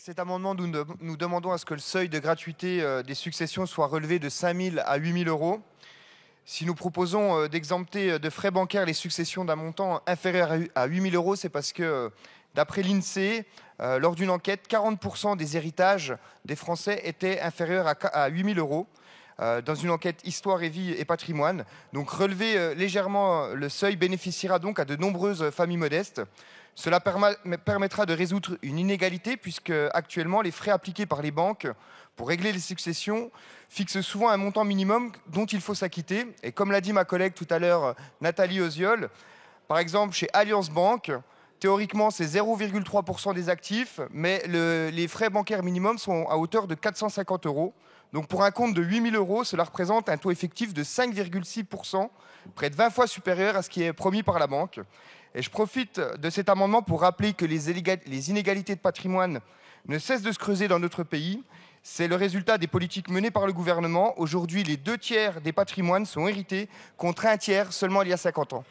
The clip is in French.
cet amendement, nous demandons à ce que le seuil de gratuité des successions soit relevé de 5 000 à 8 000 euros. Si nous proposons d'exempter de frais bancaires les successions d'un montant inférieur à 8 000 euros, c'est parce que, d'après l'INSEE, lors d'une enquête, 40% des héritages des Français étaient inférieurs à 8 000 euros. Dans une enquête Histoire et Vie et Patrimoine. Donc relever légèrement le seuil bénéficiera donc à de nombreuses familles modestes. Cela permettra de résoudre une inégalité puisque actuellement les frais appliqués par les banques pour régler les successions fixent souvent un montant minimum dont il faut s'acquitter. Et comme l'a dit ma collègue tout à l'heure, Nathalie Oziol, par exemple chez Allianz Banque, théoriquement c'est 0,3% des actifs, mais les frais bancaires minimums sont à hauteur de 450 euros. Donc pour un compte de 8 000 euros, cela représente un taux effectif de 5,6%, près de 20 fois supérieur à ce qui est promis par la banque. Et je profite de cet amendement pour rappeler que les inégalités de patrimoine ne cessent de se creuser dans notre pays. C'est le résultat des politiques menées par le gouvernement. Aujourd'hui, les 2 tiers des patrimoines sont hérités, contre 1 tiers seulement il y a 50 ans.